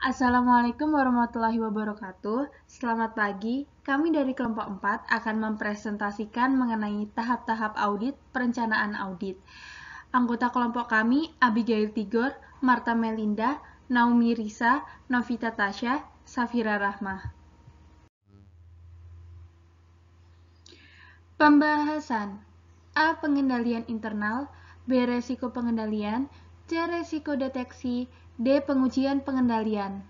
Assalamualaikum warahmatullahi wabarakatuh. Selamat pagi. Kami dari kelompok 4 akan mempresentasikan mengenai tahap-tahap audit perencanaan audit. Anggota kelompok kami Abigail Tigor, Marta Melinda, Naomi Risa, Novita Tasya, Safira Rahmah. Pembahasan A. Pengendalian internal, B. Resiko pengendalian, C. Resiko deteksi, D. Pengujian pengendalian.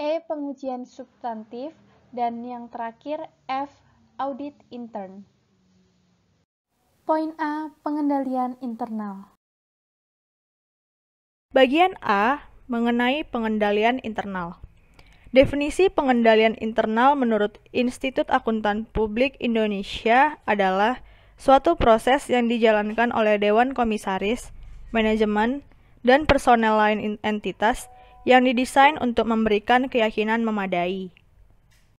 E. Pengujian substantif, dan yang terakhir F. Audit intern. Poin A. Pengendalian internal. Bagian A mengenai pengendalian internal. Definisi pengendalian internal menurut Institut Akuntan Publik Indonesia adalah suatu proses yang dijalankan oleh Dewan Komisaris, manajemen, dan personel lain entitas yang didesain untuk memberikan keyakinan memadai.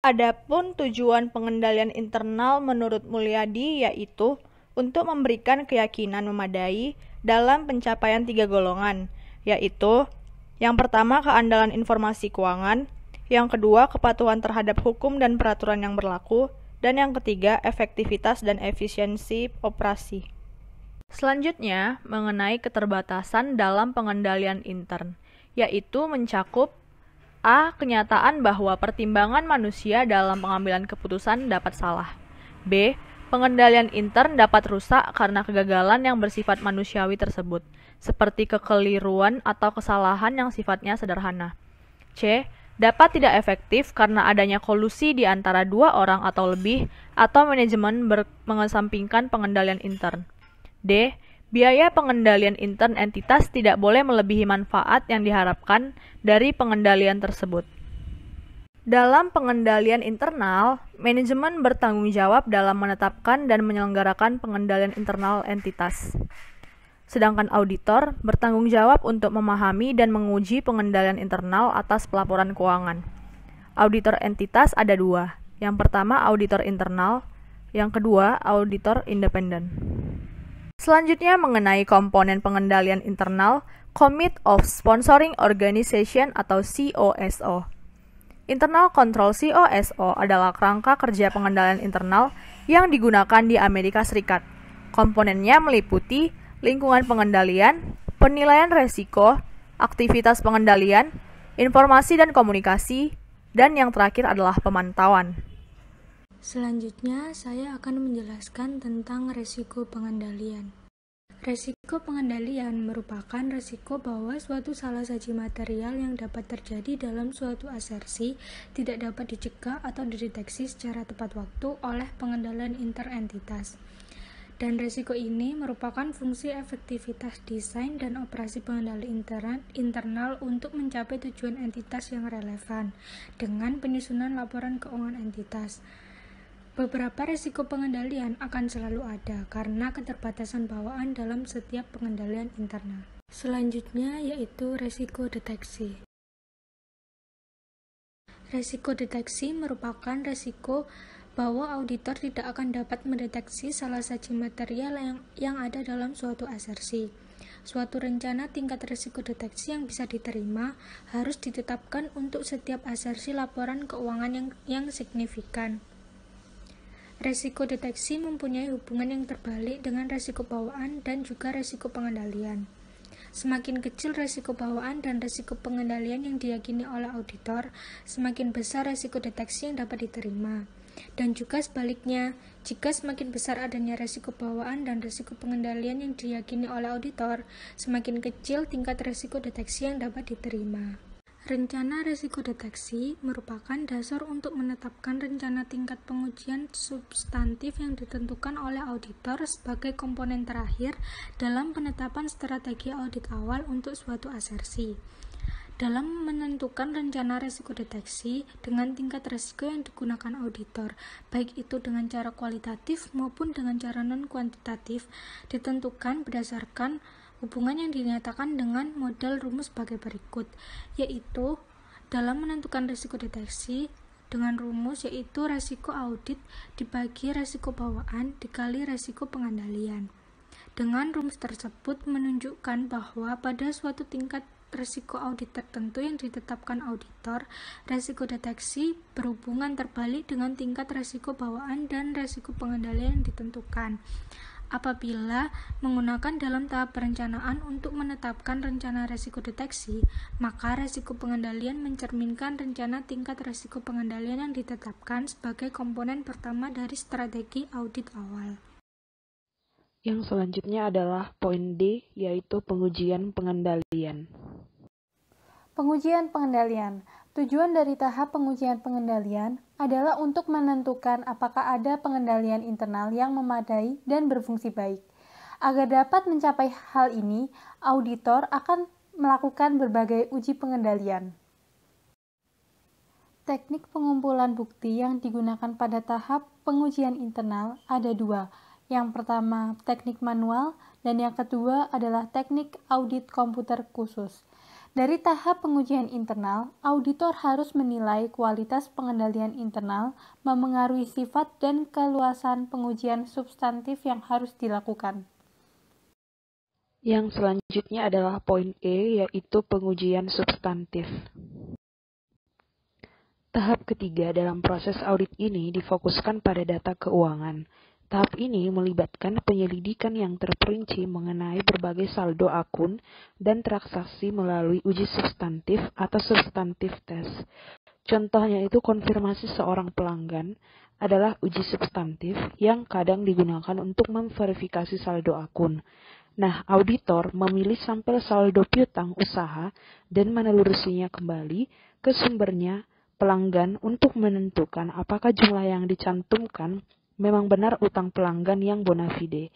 Adapun tujuan pengendalian internal menurut Mulyadi yaitu untuk memberikan keyakinan memadai dalam pencapaian 3 golongan, yaitu yang pertama keandalan informasi keuangan, yang kedua kepatuhan terhadap hukum dan peraturan yang berlaku, dan yang ketiga efektivitas dan efisiensi operasi. Selanjutnya, mengenai keterbatasan dalam pengendalian intern, yaitu mencakup A. Kenyataan bahwa pertimbangan manusia dalam pengambilan keputusan dapat salah. B. Pengendalian intern dapat rusak karena kegagalan yang bersifat manusiawi tersebut, seperti kekeliruan atau kesalahan yang sifatnya sederhana. C. Dapat tidak efektif karena adanya kolusi di antara 2 orang atau lebih, atau manajemen mengesampingkan pengendalian intern. D. Biaya pengendalian intern entitas tidak boleh melebihi manfaat yang diharapkan dari pengendalian tersebut. Dalam pengendalian internal, manajemen bertanggung jawab dalam menetapkan dan menyelenggarakan pengendalian internal entitas. Sedangkan auditor bertanggung jawab untuk memahami dan menguji pengendalian internal atas pelaporan keuangan. Auditor entitas ada 2. Yang pertama auditor internal, yang kedua auditor independen. Selanjutnya mengenai komponen pengendalian internal, Committee of Sponsoring Organization atau COSO. Internal Control COSO adalah kerangka kerja pengendalian internal yang digunakan di Amerika Serikat. Komponennya meliputi lingkungan pengendalian, penilaian resiko, aktivitas pengendalian, informasi dan komunikasi, dan yang terakhir adalah pemantauan. Selanjutnya, saya akan menjelaskan tentang resiko pengendalian. Resiko pengendalian merupakan resiko bahwa suatu salah saji material yang dapat terjadi dalam suatu asersi tidak dapat dicegah atau dideteksi secara tepat waktu oleh pengendalian interentitas. Dan resiko ini merupakan fungsi efektivitas desain dan operasi pengendali internal untuk mencapai tujuan entitas yang relevan dengan penyusunan laporan keuangan entitas. Beberapa risiko pengendalian akan selalu ada karena keterbatasan bawaan dalam setiap pengendalian internal. Selanjutnya yaitu risiko deteksi. Risiko deteksi merupakan risiko bahwa auditor tidak akan dapat mendeteksi salah saji material yang ada dalam suatu asersi. Suatu rencana tingkat risiko deteksi yang bisa diterima harus ditetapkan untuk setiap asersi laporan keuangan yang signifikan. Risiko deteksi mempunyai hubungan yang terbalik dengan risiko bawaan dan juga risiko pengendalian. Semakin kecil risiko bawaan dan risiko pengendalian yang diyakini oleh auditor, semakin besar risiko deteksi yang dapat diterima. Dan juga sebaliknya, jika semakin besar adanya risiko bawaan dan risiko pengendalian yang diyakini oleh auditor, semakin kecil tingkat risiko deteksi yang dapat diterima. Rencana risiko deteksi merupakan dasar untuk menetapkan rencana tingkat pengujian substantif yang ditentukan oleh auditor sebagai komponen terakhir dalam penetapan strategi audit awal untuk suatu asersi. Dalam menentukan rencana risiko deteksi dengan tingkat risiko yang digunakan auditor, baik itu dengan cara kualitatif maupun dengan cara non-kuantitatif, ditentukan berdasarkan hubungan yang dinyatakan dengan model rumus sebagai berikut, yaitu dalam menentukan risiko deteksi dengan rumus yaitu risiko audit dibagi risiko bawaan dikali risiko pengendalian. Dengan rumus tersebut menunjukkan bahwa pada suatu tingkat risiko audit tertentu yang ditetapkan auditor, risiko deteksi berhubungan terbalik dengan tingkat risiko bawaan dan risiko pengendalian yang ditentukan. Apabila menggunakan dalam tahap perencanaan untuk menetapkan rencana risiko deteksi, maka risiko pengendalian mencerminkan rencana tingkat risiko pengendalian yang ditetapkan sebagai komponen pertama dari strategi audit awal. Yang selanjutnya adalah poin D, yaitu pengujian pengendalian. Pengujian pengendalian. Tujuan dari tahap pengujian pengendalian adalah untuk menentukan apakah ada pengendalian internal yang memadai dan berfungsi baik. Agar dapat mencapai hal ini, auditor akan melakukan berbagai uji pengendalian. Teknik pengumpulan bukti yang digunakan pada tahap pengujian internal ada dua. Yang pertama, teknik manual, dan yang kedua adalah teknik audit komputer khusus. Dari tahap pengujian internal, auditor harus menilai kualitas pengendalian internal, memengaruhi sifat dan keluasan pengujian substantif yang harus dilakukan. Yang selanjutnya adalah poin E, yaitu pengujian substantif. Tahap ketiga dalam proses audit ini difokuskan pada data keuangan. Tahap ini melibatkan penyelidikan yang terperinci mengenai berbagai saldo akun dan transaksi melalui uji substantif atau substantif test. Contohnya itu konfirmasi seorang pelanggan adalah uji substantif yang kadang digunakan untuk memverifikasi saldo akun. Nah, auditor memilih sampel saldo piutang usaha dan menelusurinya kembali ke sumbernya pelanggan untuk menentukan apakah jumlah yang dicantumkan memang benar utang pelanggan yang bona fide.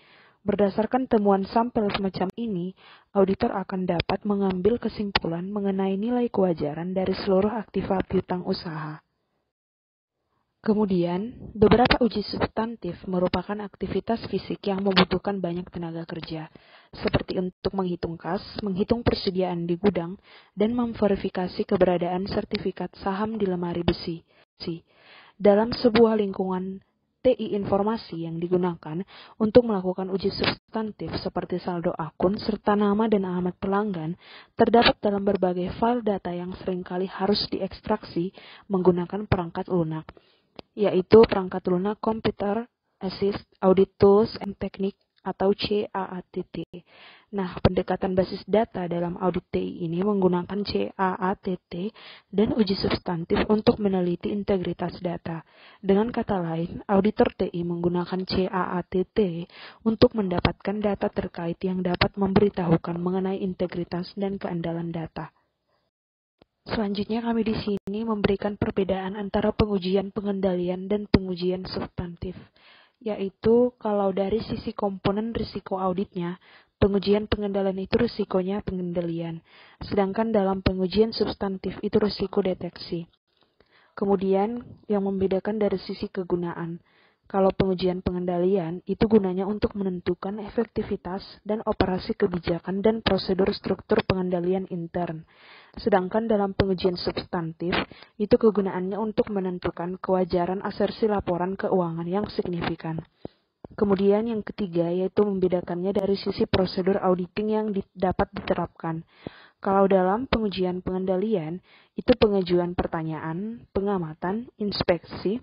Berdasarkan temuan sampel semacam ini, auditor akan dapat mengambil kesimpulan mengenai nilai kewajaran dari seluruh aktiva piutang usaha. Kemudian, beberapa uji substantif merupakan aktivitas fisik yang membutuhkan banyak tenaga kerja, seperti untuk menghitung kas, menghitung persediaan di gudang, dan memverifikasi keberadaan sertifikat saham di lemari besi. Dalam sebuah lingkungan TI informasi yang digunakan untuk melakukan uji substantif seperti saldo akun serta nama dan alamat pelanggan terdapat dalam berbagai file data yang seringkali harus diekstraksi menggunakan perangkat lunak, yaitu perangkat lunak Computer Assist Audit Tools and Technique atau CAATT. Nah, pendekatan basis data dalam audit TI ini menggunakan CAATT dan uji substantif untuk meneliti integritas data. Dengan kata lain, auditor TI menggunakan CAATT untuk mendapatkan data terkait yang dapat memberitahukan mengenai integritas dan keandalan data. Selanjutnya kami di sini memberikan perbedaan antara pengujian pengendalian dan pengujian substantif, yaitu kalau dari sisi komponen risiko auditnya, pengujian pengendalian itu risikonya pengendalian, sedangkan dalam pengujian substantif itu risiko deteksi. Kemudian yang membedakan dari sisi kegunaan, kalau pengujian pengendalian itu gunanya untuk menentukan efektivitas dan operasi kebijakan dan prosedur struktur pengendalian intern. Sedangkan dalam pengujian substantif, itu kegunaannya untuk menentukan kewajaran asersi laporan keuangan yang signifikan. Kemudian yang ketiga yaitu membedakannya dari sisi prosedur auditing yang dapat diterapkan. Kalau dalam pengujian pengendalian, itu pengajuan pertanyaan, pengamatan, inspeksi,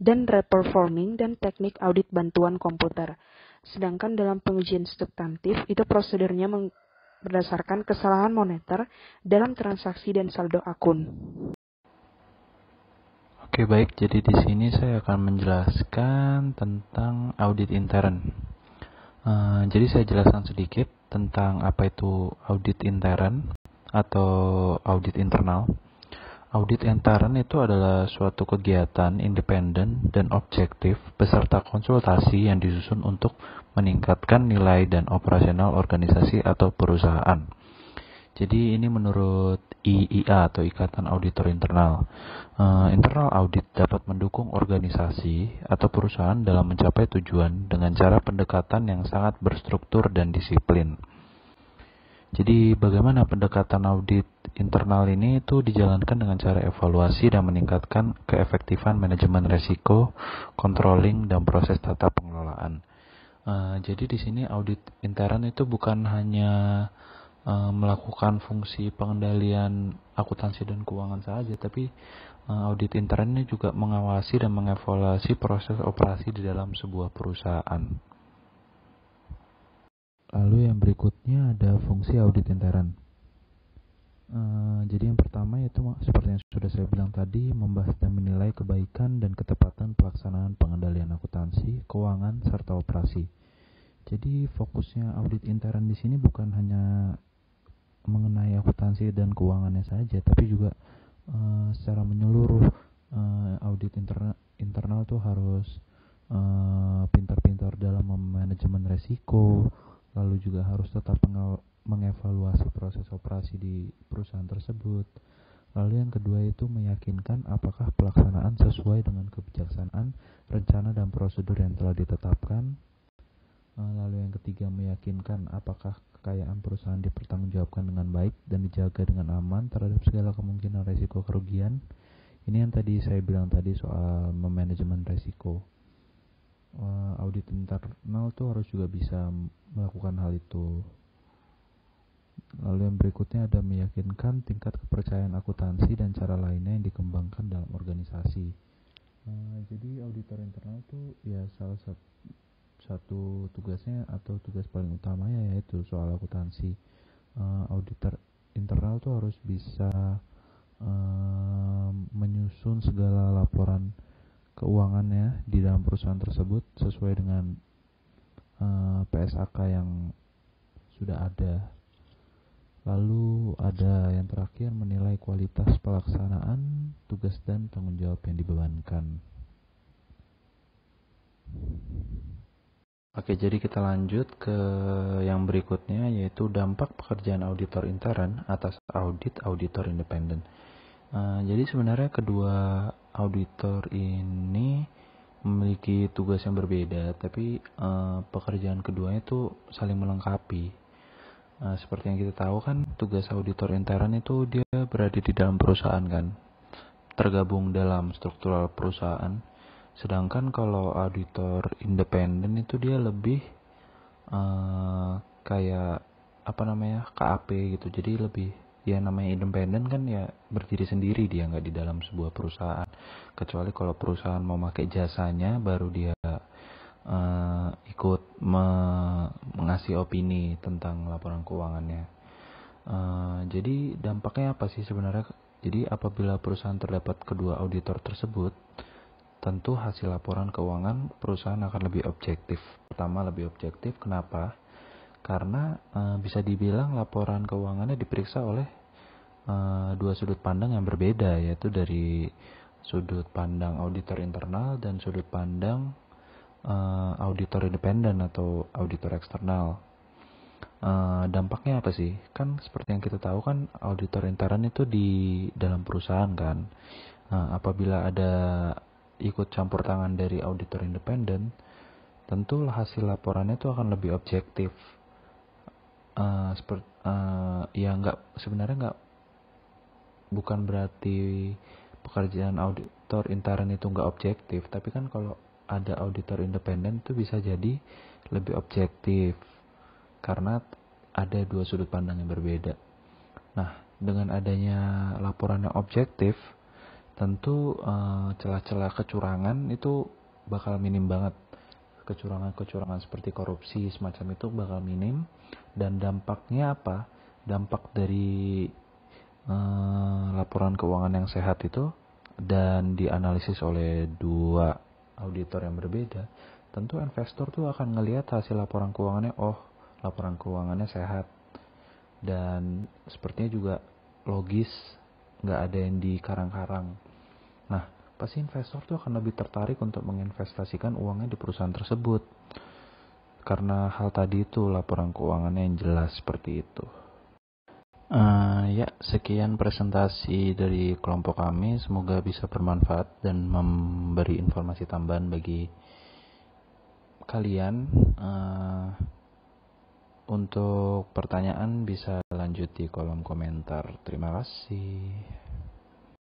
dan reperforming dan teknik audit bantuan komputer. Sedangkan dalam pengujian substantif, itu prosedurnya berdasarkan kesalahan moneter dalam transaksi dan saldo akun. Oke, baik. Jadi di sini saya akan menjelaskan tentang audit intern. Jadi saya jelaskan sedikit tentang apa itu audit intern atau audit internal. Audit intern itu adalah suatu kegiatan independen dan objektif beserta konsultasi yang disusun untuk meningkatkan nilai dan operasional organisasi atau perusahaan. Jadi ini menurut IIA atau Ikatan Auditor Internal. Internal audit dapat mendukung organisasi atau perusahaan dalam mencapai tujuan dengan cara pendekatan yang sangat berstruktur dan disiplin. Jadi bagaimana pendekatan audit internal ini itu dijalankan dengan cara evaluasi dan meningkatkan keefektifan manajemen risiko, controlling, dan proses tata pengelolaan. Jadi di sini audit intern itu bukan hanya melakukan fungsi pengendalian akuntansi dan keuangan saja, tapi audit intern ini juga mengawasi dan mengevaluasi proses operasi di dalam sebuah perusahaan. Lalu yang berikutnya ada fungsi audit intern. Jadi yang pertama yaitu seperti yang sudah saya bilang tadi, membahas dan menilai kebaikan dan ketepatan pelaksanaan pengendalian akuntansi, keuangan, serta operasi. Jadi fokusnya audit intern di sini bukan hanya mengenai akuntansi dan keuangannya saja, tapi juga secara menyeluruh. Audit internal tuh harus pintar-pintar dalam manajemen resiko, lalu juga harus tetap mengevaluasi proses operasi di perusahaan tersebut. Lalu yang kedua itu meyakinkan apakah pelaksanaan sesuai dengan kebijaksanaan, rencana dan prosedur yang telah ditetapkan. Lalu yang ketiga meyakinkan apakah kekayaan perusahaan dipertanggungjawabkan dengan baik dan dijaga dengan aman terhadap segala kemungkinan resiko kerugian. Ini yang tadi saya bilang tadi soal memanajemen resiko. Audit internal tuh harus juga bisa melakukan hal itu. Lalu yang berikutnya ada meyakinkan tingkat kepercayaan akuntansi dan cara lainnya yang dikembangkan dalam organisasi. Jadi auditor internal tuh ya salah satu tugasnya atau tugas paling utamanya yaitu soal akuntansi. Auditor internal tuh harus bisa menyusun segala laporan keuangannya di dalam perusahaan tersebut sesuai dengan PSAK yang sudah ada. Lalu ada yang terakhir menilai kualitas pelaksanaan tugas dan tanggung jawab yang dibebankan. Oke, jadi kita lanjut ke yang berikutnya yaitu dampak pekerjaan auditor intern atas auditor independen. Jadi sebenarnya kedua auditor ini memiliki tugas yang berbeda, tapi pekerjaan keduanya itu saling melengkapi. Seperti yang kita tahu kan, tugas auditor intern itu dia berada di dalam perusahaan kan, tergabung dalam struktural perusahaan. Sedangkan kalau auditor independen itu dia lebih kayak KAP gitu. Jadi lebih ya namanya independen kan ya berdiri sendiri, dia nggak di dalam sebuah perusahaan. Kecuali kalau perusahaan mau pakai jasanya baru dia ikut mengasih opini tentang laporan keuangannya. Jadi dampaknya apa sih sebenarnya? Jadi apabila perusahaan terdapat kedua auditor tersebut, tentu hasil laporan keuangan perusahaan akan lebih objektif. Pertama, lebih objektif. Kenapa? Karena bisa dibilang laporan keuangannya diperiksa oleh dua sudut pandang yang berbeda, yaitu dari sudut pandang auditor internal dan sudut pandang auditor independen atau auditor eksternal. Dampaknya apa sih? Kan seperti yang kita tahu kan auditor intern itu di dalam perusahaan kan. Apabila ada ikut campur tangan dari auditor independen, tentu hasil laporannya itu akan lebih objektif. Bukan berarti pekerjaan auditor intern itu nggak objektif, tapi kan kalau ada auditor independen itu bisa jadi lebih objektif karena ada dua sudut pandang yang berbeda. Nah, dengan adanya laporan yang objektif, tentu celah-celah kecurangan itu bakal minim banget. Kecurangan seperti korupsi semacam itu bakal minim. Dan dampaknya apa? Dampak dari laporan keuangan yang sehat itu dan dianalisis oleh dua auditor yang berbeda, tentu investor tuh akan ngelihat hasil laporan keuangannya, laporan keuangannya sehat dan sepertinya juga logis, nggak ada yang dikarang-karang. Nah, pasti investor tuh akan lebih tertarik untuk menginvestasikan uangnya di perusahaan tersebut karena hal tadi itu, laporan keuangannya yang jelas seperti itu. Sekian presentasi dari kelompok kami. Semoga bisa bermanfaat dan memberi informasi tambahan bagi kalian. Untuk pertanyaan bisa lanjut di kolom komentar. Terima kasih.